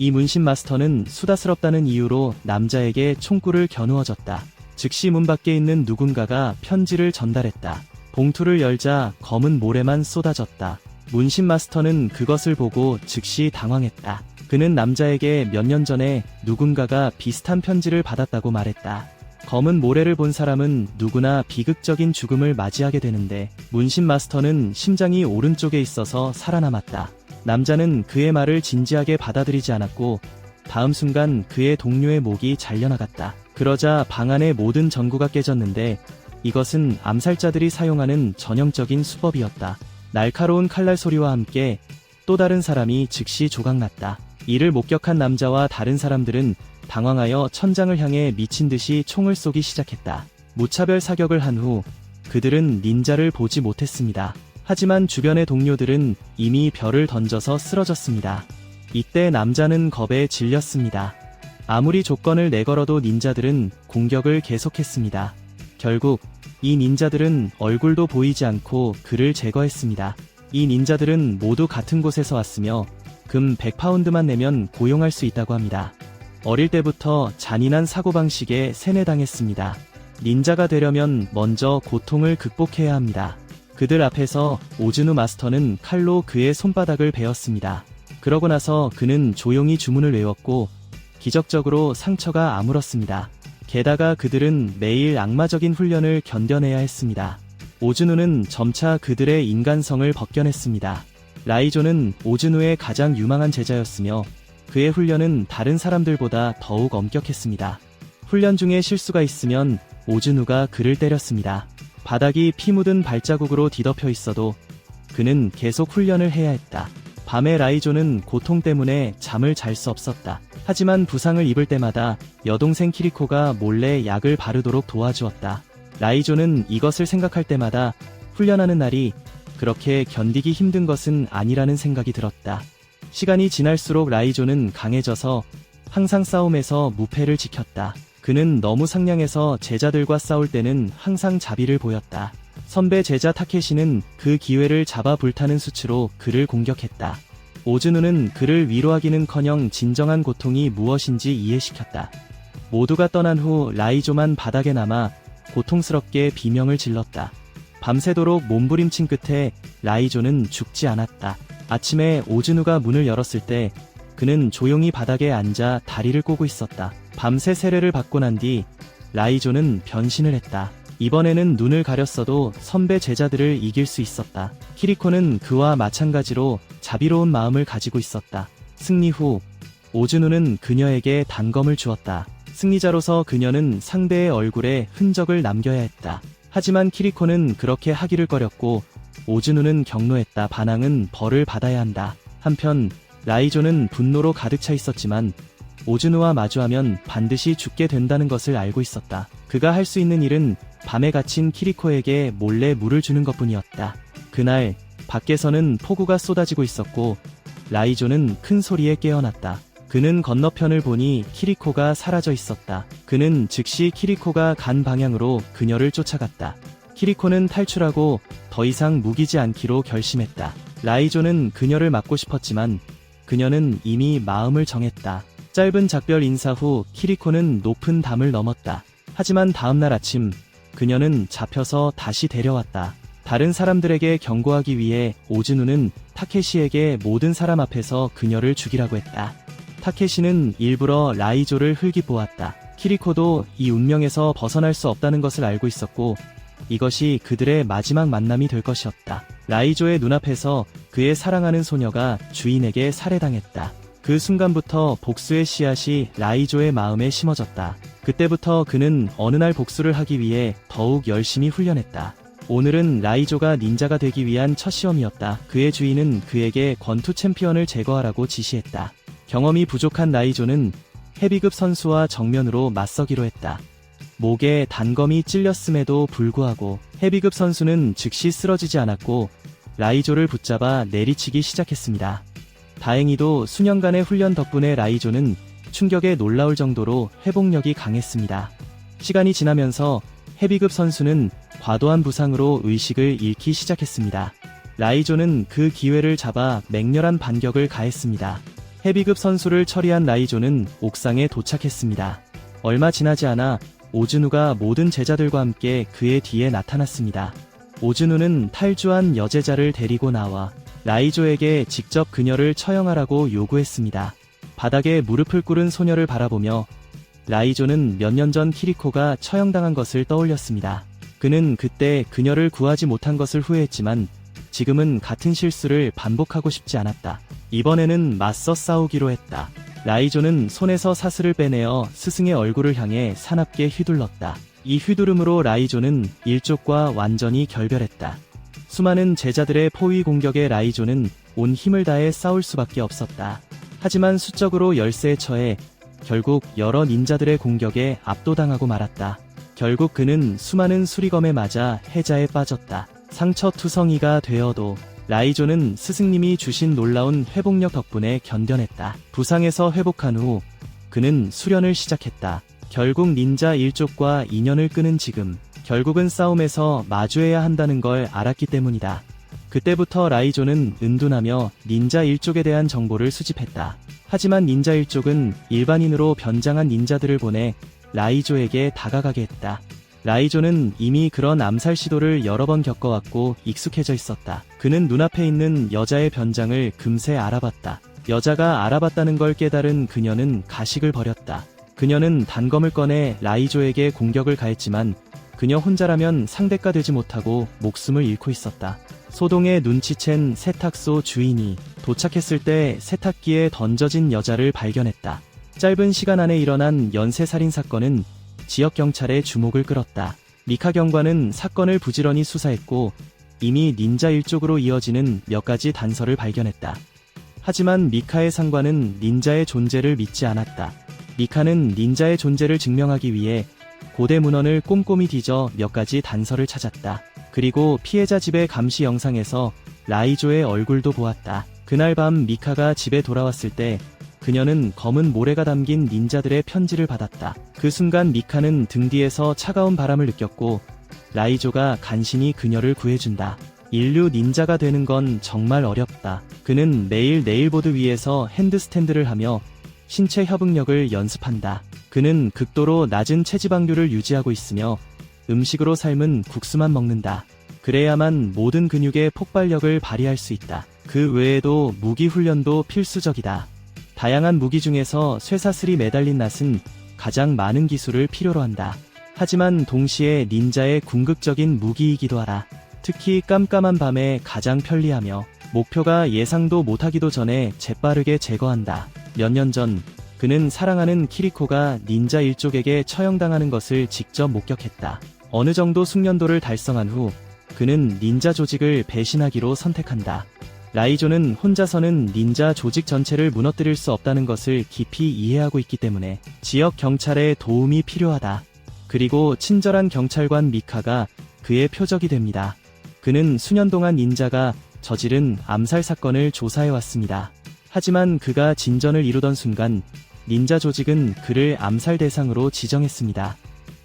이 문신 마스터는 수다스럽다는 이유로 남자에게 총구를 겨누어줬다. 즉시 문 밖에 있는 누군가가 편지를 전달했다. 봉투를 열자 검은 모래만 쏟아졌다. 문신 마스터는 그것을 보고 즉시 당황했다. 그는 남자에게 몇 년 전에 누군가가 비슷한 편지를 받았다고 말했다. 검은 모래를 본 사람은 누구나 비극적인 죽음을 맞이하게 되는데 문신 마스터는 심장이 오른쪽에 있어서 살아남았다. 남자는 그의 말을 진지하게 받아들이지 않았고 다음 순간 그의 동료의 목이 잘려나갔다. 그러자 방 안의 모든 전구가 깨졌는데 이것은 암살자들이 사용하는 전형적인 수법이었다. 날카로운 칼날 소리와 함께 또 다른 사람이 즉시 조각났다. 이를 목격한 남자와 다른 사람들은 당황하여 천장을 향해 미친 듯이 총을 쏘기 시작했다. 무차별 사격을 한 후 그들은 닌자를 보지 못했습니다. 하지만 주변의 동료들은 이미 별을 던져서 쓰러졌습니다. 이때 남자는 겁에 질렸습니다. 아무리 조건을 내걸어도 닌자들은 공격을 계속했습니다. 결국 이 닌자들은 얼굴도 보이지 않고 그를 제거했습니다. 이 닌자들은 모두 같은 곳에서 왔으며 금 100파운드만 내면 고용할 수 있다고 합니다. 어릴 때부터 잔인한 사고방식에 세뇌당했습니다. 닌자가 되려면 먼저 고통을 극복해야 합니다. 그들 앞에서 오즈누 마스터는 칼로 그의 손바닥을 베었습니다. 그러고 나서 그는 조용히 주문을 외웠고 기적적으로 상처가 아물었습니다. 게다가 그들은 매일 악마적인 훈련을 견뎌내야 했습니다. 오즈누는 점차 그들의 인간성을 벗겨냈습니다. 라이조는 오즈누의 가장 유망한 제자였으며 그의 훈련은 다른 사람들보다 더욱 엄격했습니다. 훈련 중에 실수가 있으면 오즈누가 그를 때렸습니다. 바닥이 피 묻은 발자국으로 뒤덮여 있어도 그는 계속 훈련을 해야 했다. 밤에 라이조는 고통 때문에 잠을 잘 수 없었다. 하지만 부상을 입을 때마다 여동생 키리코가 몰래 약을 바르도록 도와주었다. 라이조는 이것을 생각할 때마다 훈련하는 날이 그렇게 견디기 힘든 것은 아니라는 생각이 들었다. 시간이 지날수록 라이조는 강해져서 항상 싸움에서 무패를 지켰다. 그는 너무 상냥해서 제자들과 싸울 때는 항상 자비를 보였다. 선배 제자 타케시는 그 기회를 잡아 불타는 수치로 그를 공격했다. 오즈누는 그를 위로하기는커녕 진정한 고통이 무엇인지 이해시켰다. 모두가 떠난 후 라이조만 바닥에 남아 고통스럽게 비명을 질렀다. 밤새도록 몸부림친 끝에 라이조는 죽지 않았다. 아침에 오즈누가 문을 열었을 때 그는 조용히 바닥에 앉아 다리를 꼬고 있었다. 밤새 세례를 받고 난 뒤 라이조는 변신을 했다. 이번에는 눈을 가렸어도 선배 제자들을 이길 수 있었다. 키리코는 그와 마찬가지로 자비로운 마음을 가지고 있었다. 승리 후 오즈누는 그녀에게 단검을 주었다. 승리자로서 그녀는 상대의 얼굴에 흔적을 남겨야 했다. 하지만 키리코는 그렇게 하기를 꺼렸고 오즈누는 경로했다. 반항은 벌을 받아야 한다. 한편 라이조는 분노로 가득 차 있었지만 오즈누와 마주하면 반드시 죽게 된다는 것을 알고 있었다. 그가 할 수 있는 일은 밤에 갇힌 키리코에게 몰래 물을 주는 것뿐이었다. 그날 밖에서는 폭우가 쏟아지고 있었고 라이조는 큰 소리에 깨어났다. 그는 건너편을 보니 키리코가 사라져 있었다. 그는 즉시 키리코가 간 방향으로 그녀를 쫓아갔다. 키리코는 탈출하고 더 이상 무기지 않기로 결심했다. 라이조는 그녀를 막고 싶었지만 그녀는 이미 마음을 정했다. 짧은 작별 인사 후 키리코는 높은 담을 넘었다. 하지만 다음날 아침 그녀는 잡혀서 다시 데려왔다. 다른 사람들에게 경고하기 위해 오즈누는 타케시에게 모든 사람 앞에서 그녀를 죽이라고 했다. 타케시는 일부러 라이조를 흘기보았다. 키리코도 이 운명에서 벗어날 수 없다는 것을 알고 있었고 이것이 그들의 마지막 만남이 될 것이었다. 라이조의 눈앞에서 그의 사랑하는 소녀가 주인에게 살해당했다. 그 순간부터 복수의 씨앗이 라이조의 마음에 심어졌다. 그때부터 그는 어느 날 복수를 하기 위해 더욱 열심히 훈련했다. 오늘은 라이조가 닌자가 되기 위한 첫 시험이었다. 그의 주인은 그에게 권투 챔피언을 제거하라고 지시했다. 경험이 부족한 라이조는 헤비급 선수와 정면으로 맞서기로 했다. 목에 단검이 찔렸음에도 불구하고 헤비급 선수는 즉시 쓰러지지 않았고 라이조를 붙잡아 내리치기 시작했습니다. 다행히도 수년간의 훈련 덕분에 라이조는 충격에 놀라울 정도로 회복력이 강했습니다. 시간이 지나면서 헤비급 선수는 과도한 부상으로 의식을 잃기 시작했습니다. 라이조는 그 기회를 잡아 맹렬한 반격을 가했습니다. 헤비급 선수를 처리한 라이조는 옥상에 도착했습니다. 얼마 지나지 않아 오즈누가 모든 제자들과 함께 그의 뒤에 나타났습니다. 오즈누는 탈주한 여제자를 데리고 나와 라이조에게 직접 그녀를 처형하라고 요구했습니다. 바닥에 무릎을 꿇은 소녀를 바라보며 라이조는 몇 년 전 키리코가 처형당한 것을 떠올렸습니다. 그는 그때 그녀를 구하지 못한 것을 후회했지만 지금은 같은 실수를 반복하고 싶지 않았다. 이번에는 맞서 싸우기로 했다. 라이조는 손에서 사슬을 빼내어 스승의 얼굴을 향해 사납게 휘둘렀다. 이 휘두름으로 라이조는 일족과 완전히 결별했다. 수많은 제자들의 포위 공격에 라이조는 온 힘을 다해 싸울 수밖에 없었다. 하지만 수적으로 열세에 처해 결국 여러 닌자들의 공격에 압도당하고 말았다. 결국 그는 수많은 수리검에 맞아 해자에 빠졌다. 상처투성이가 되어도 라이조는 스승님이 주신 놀라운 회복력 덕분에 견뎌냈다. 부상에서 회복한 후 그는 수련을 시작했다. 결국 닌자 일족과 인연을 끄는 지금, 결국은 싸움에서 마주해야 한다는 걸 알았기 때문이다. 그때부터 라이조는 은둔하며 닌자 일족에 대한 정보를 수집했다. 하지만 닌자 일족은 일반인으로 변장한 닌자들을 보내 라이조에게 다가가게 했다. 라이조는 이미 그런 암살 시도를 여러 번 겪어왔고 익숙해져 있었다. 그는 눈앞에 있는 여자의 변장을 금세 알아봤다. 여자가 알아봤다는 걸 깨달은 그녀는 가식을 버렸다. 그녀는 단검을 꺼내 라이조에게 공격을 가했지만 그녀 혼자라면 상대가 되지 못하고 목숨을 잃고 있었다. 소동에 눈치챈 세탁소 주인이 도착했을 때 세탁기에 던져진 여자를 발견했다. 짧은 시간 안에 일어난 연쇄살인 사건은 지역 경찰의 주목을 끌었다. 미카 경관은 사건을 부지런히 수사했고 이미 닌자 일족으로 이어지는 몇 가지 단서를 발견했다. 하지만 미카의 상관은 닌자의 존재를 믿지 않았다. 미카는 닌자의 존재를 증명하기 위해 고대 문헌을 꼼꼼히 뒤져 몇 가지 단서를 찾았다. 그리고 피해자 집의 감시 영상에서 라이조의 얼굴도 보았다. 그날 밤 미카가 집에 돌아왔을 때 그녀는 검은 모래가 담긴 닌자들의 편지를 받았다. 그 순간 미카는 등 뒤에서 차가운 바람을 느꼈고 라이조가 간신히 그녀를 구해준다. 인류 닌자가 되는 건 정말 어렵다. 그는 매일 네일보드 위에서 핸드스탠드를 하며 신체 협응력을 연습한다. 그는 극도로 낮은 체지방률을 유지하고 있으며 음식으로 삶은 국수만 먹는다. 그래야만 모든 근육의 폭발력을 발휘할 수 있다. 그 외에도 무기 훈련도 필수적이다. 다양한 무기 중에서 쇠사슬이 매달린 낫은 가장 많은 기술을 필요로 한다. 하지만 동시에 닌자의 궁극적인 무기이기도 하다. 특히 깜깜한 밤에 가장 편리하며 목표가 예상도 못하기도 전에 재빠르게 제거한다. 몇 년 전 그는 사랑하는 키리코가 닌자 일족에게 처형당하는 것을 직접 목격했다. 어느 정도 숙련도를 달성한 후 그는 닌자 조직을 배신하기로 선택한다. 라이조는 혼자서는 닌자 조직 전체를 무너뜨릴 수 없다는 것을 깊이 이해하고 있기 때문에 지역 경찰의 도움이 필요하다. 그리고 친절한 경찰관 미카가 그의 표적이 됩니다. 그는 수년 동안 닌자가 저지른 암살 사건을 조사해왔습니다. 하지만 그가 진전을 이루던 순간 닌자 조직은 그를 암살 대상으로 지정했습니다.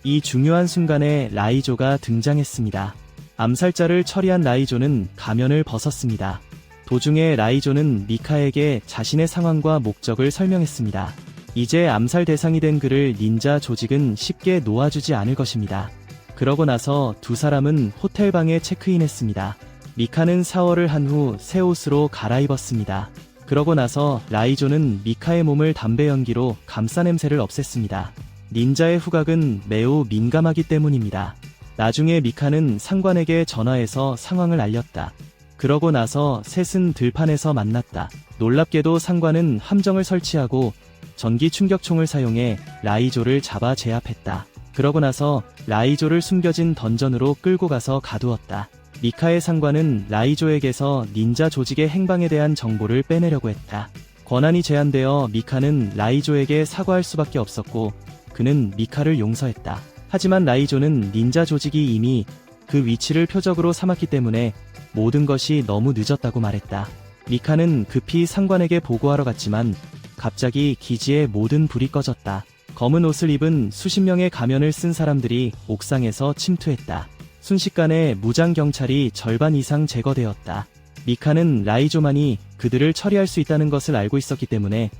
이 중요한 순간에 라이조가 등장했습니다. 암살자를 처리한 라이조는 가면을 벗었습니다. 도중에 라이조는 미카에게 자신의 상황과 목적을 설명했습니다. 이제 암살 대상이 된 그를 닌자 조직은 쉽게 놓아주지 않을 것입니다. 그러고 나서 두 사람은 호텔방에 체크인했습니다. 미카는 샤워를 한 후 새 옷으로 갈아입었습니다. 그러고 나서 라이조는 미카의 몸을 담배 연기로 감싸 냄새를 없앴습니다. 닌자의 후각은 매우 민감하기 때문입니다. 나중에 미카는 상관에게 전화해서 상황을 알렸다. 그러고 나서 셋은 들판에서 만났다. 놀랍게도 상관은 함정을 설치하고 전기 충격총을 사용해 라이조를 잡아 제압했다. 그러고 나서 라이조를 숨겨진 던전으로 끌고 가서 가두었다. 미카의 상관은 라이조에게서 닌자 조직의 행방에 대한 정보를 빼내려고 했다. 권한이 제한되어 미카는 라이조에게 사과할 수밖에 없었고 그는 미카를 용서했다. 하지만 라이조는 닌자 조직이 이미 그 위치를 표적으로 삼았기 때문에 모든 것이 너무 늦었다고 말했다. 미카는 급히 상관에게 보고하러 갔지만 갑자기 기지의 모든 불이 꺼졌다. 검은 옷을 입은 수십 명의 가면을 쓴 사람들이 옥상에서 침투했다. 순식간에 무장 경찰이 절반 이상 제거되었다. 미카는 라이조만이 그들을 처리할 수 있다는 것을 알고 있었기 때문에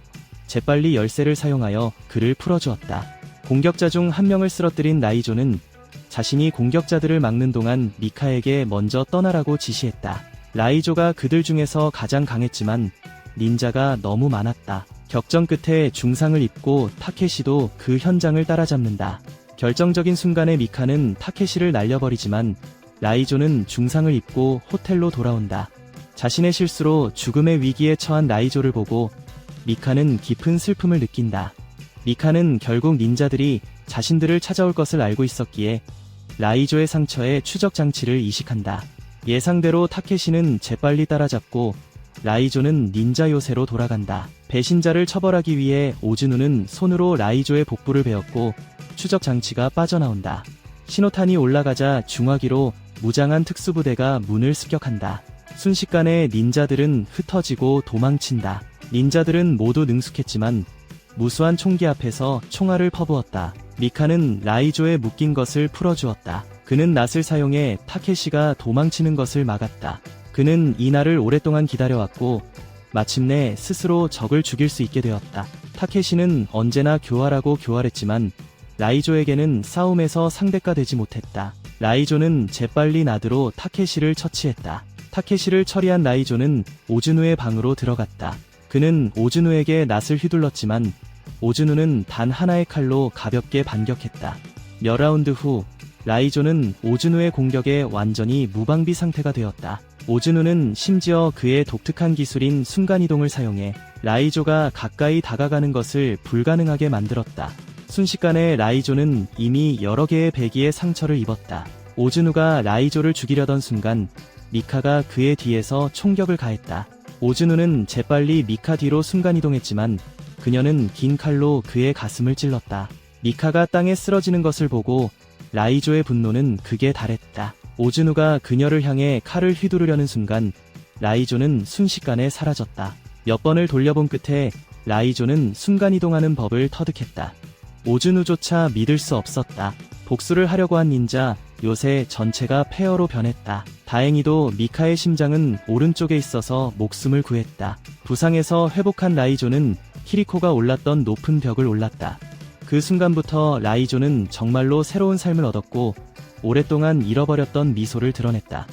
재빨리 열쇠를 사용하여 그를 풀어주었다. 공격자 중 한 명을 쓰러뜨린 라이조는 자신이 공격자들을 막는 동안 미카에게 먼저 떠나라고 지시했다. 라이조가 그들 중에서 가장 강했지만 닌자가 너무 많았다. 격전 끝에 중상을 입고 타케시도 그 현장을 따라잡는다. 결정적인 순간에 미카는 타케시를 날려버리지만 라이조는 중상을 입고 호텔로 돌아온다. 자신의 실수로 죽음의 위기에 처한 라이조를 보고 미카는 깊은 슬픔을 느낀다. 미카는 결국 닌자들이 자신들을 찾아올 것을 알고 있었기에 라이조의 상처에 추적 장치를 이식한다. 예상대로 타케시는 재빨리 따라잡고 라이조는 닌자 요새로 돌아간다. 배신자를 처벌하기 위해 오즈누는 손으로 라이조의 복부를 베었고 추적 장치가 빠져나온다. 신호탄이 올라가자 중화기로 무장한 특수부대가 문을 습격한다. 순식간에 닌자들은 흩어지고 도망친다. 닌자들은 모두 능숙했지만 무수한 총기 앞에서 총알을 퍼부었다. 미카는 라이조의 묶인 것을 풀어주었다. 그는 낫을 사용해 타케시가 도망치는 것을 막았다. 그는 이 날을 오랫동안 기다려왔고 마침내 스스로 적을 죽일 수 있게 되었다. 타케시는 언제나 교활하고 교활했지만 라이조에게는 싸움에서 상대가 되지 못했다. 라이조는 재빨리 나드로 타케시를 처치했다. 타케시를 처리한 라이조는 오즈누의 방으로 들어갔다. 그는 오즈누에게 낫을 휘둘렀지만 오즈누는 단 하나의 칼로 가볍게 반격했다. 몇 라운드 후 라이조는 오즈누의 공격에 완전히 무방비 상태가 되었다. 오즈누는 심지어 그의 독특한 기술인 순간이동을 사용해 라이조가 가까이 다가가는 것을 불가능하게 만들었다. 순식간에 라이조는 이미 여러 개의 배기에 상처를 입었다. 오즈누가 라이조를 죽이려던 순간 미카가 그의 뒤에서 총격을 가했다. 오즈누는 재빨리 미카 뒤로 순간이동했지만 그녀는 긴 칼로 그의 가슴을 찔렀다. 미카가 땅에 쓰러지는 것을 보고 라이조의 분노는 극에 달했다. 오즈누가 그녀를 향해 칼을 휘두르려는 순간 라이조는 순식간에 사라졌다. 몇 번을 돌려본 끝에 라이조는 순간이동하는 법을 터득했다. 오즈누조차 믿을 수 없었다. 복수를 하려고 한 닌자 요새 전체가 폐허로 변했다. 다행히도 미카의 심장은 오른쪽에 있어서 목숨을 구했다. 부상에서 회복한 라이조는 키리코가 올랐던 높은 벽을 올랐다. 그 순간부터 라이조는 정말로 새로운 삶을 얻었고 오랫동안 잃어버렸던 미소를 드러냈다.